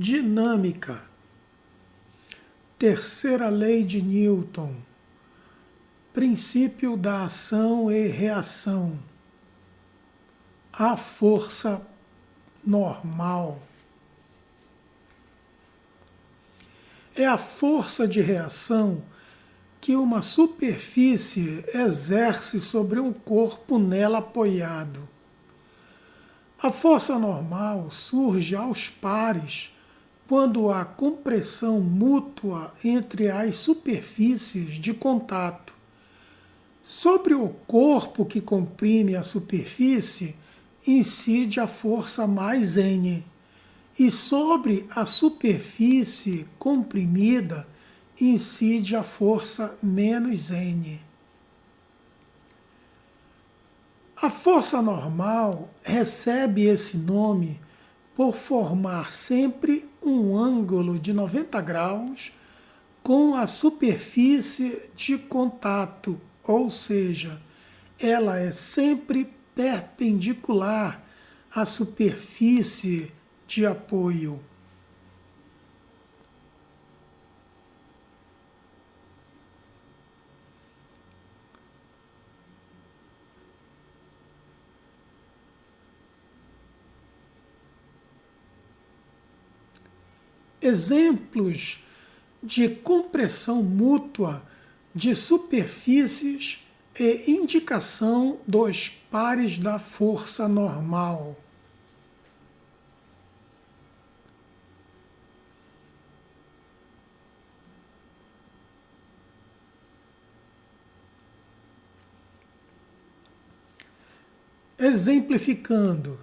Dinâmica. Terceira lei de Newton. Princípio da ação e reação. A força normal. É a força de reação que uma superfície exerce sobre um corpo nela apoiado. A força normal surge aos pares quando há compressão mútua entre as superfícies de contato. Sobre o corpo que comprime a superfície, incide a força mais N, e sobre a superfície comprimida, incide a força menos N. A força normal recebe esse nome por formar sempre um ângulo de 90 graus com a superfície de contato, ou seja, ela é sempre perpendicular à superfície de apoio. Exemplos de compressão mútua de superfícies e indicação dos pares da força normal. Exemplificando,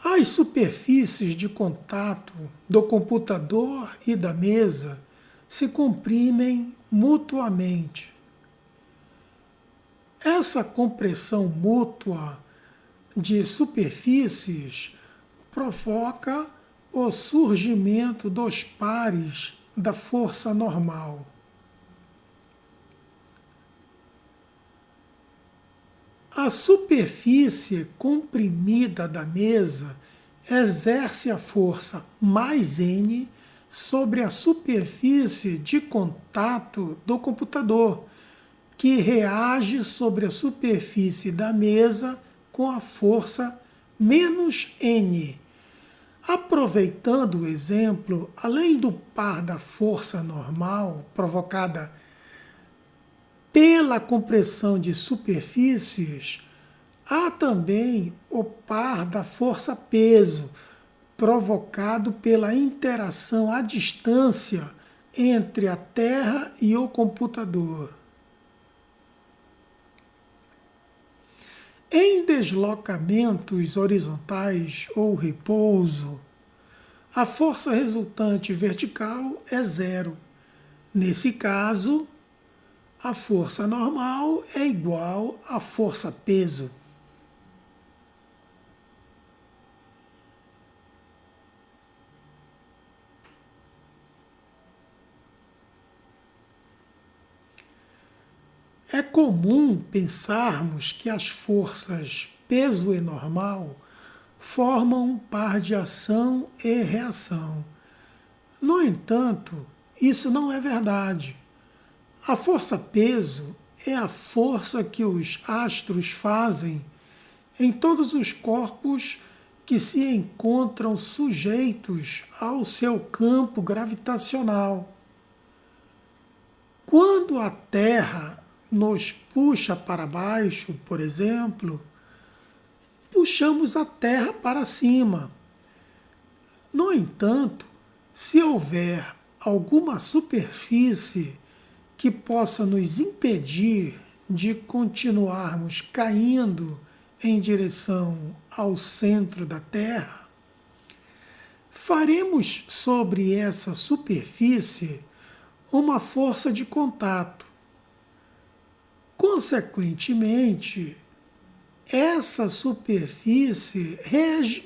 as superfícies de contato do computador e da mesa se comprimem mutuamente. Essa compressão mútua de superfícies provoca o surgimento dos pares da força normal. A superfície comprimida da mesa exerce a força mais N sobre a superfície de contato do computador, que reage sobre a superfície da mesa com a força menos N. Aproveitando o exemplo, além do par da força normal provocada pela compressão de superfícies, há também o par da força-peso, provocado pela interação à distância entre a Terra e o computador. Em deslocamentos horizontais ou repouso, a força resultante vertical é zero. Nesse caso, a força normal é igual à força-peso. É comum pensarmos que as forças peso e normal formam um par de ação e reação. No entanto, isso não é verdade. A força-peso é a força que os astros fazem em todos os corpos que se encontram sujeitos ao seu campo gravitacional. Quando a Terra nos puxa para baixo, por exemplo, puxamos a Terra para cima. No entanto, se houver alguma superfície que possa nos impedir de continuarmos caindo em direção ao centro da Terra, faremos sobre essa superfície uma força de contato. Consequentemente, essa superfície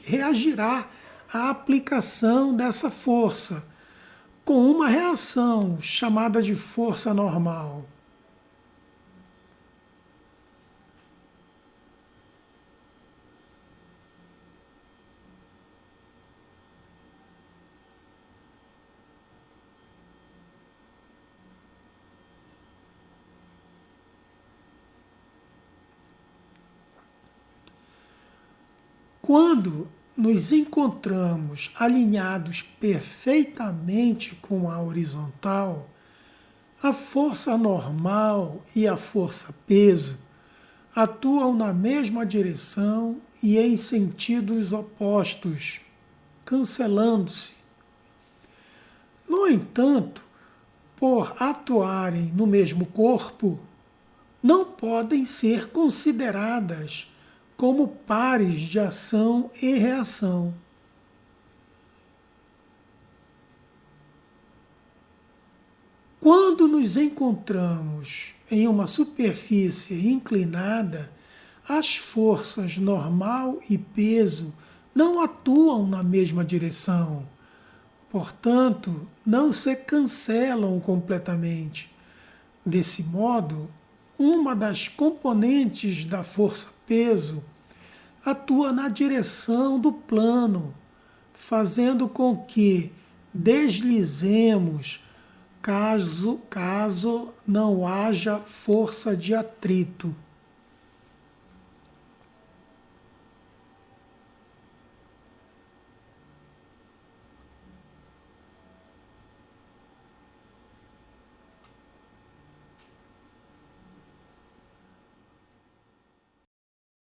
reagirá à aplicação dessa força com uma reação chamada de força normal. Quando nos encontramos alinhados perfeitamente com a horizontal, a força normal e a força peso atuam na mesma direção e em sentidos opostos, cancelando-se. No entanto, por atuarem no mesmo corpo, não podem ser consideradas como pares de ação e reação. Quando nos encontramos em uma superfície inclinada, as forças normal e peso não atuam na mesma direção. Portanto, não se cancelam completamente. Desse modo, uma das componentes da força-peso atua na direção do plano, fazendo com que deslizemos caso não haja força de atrito.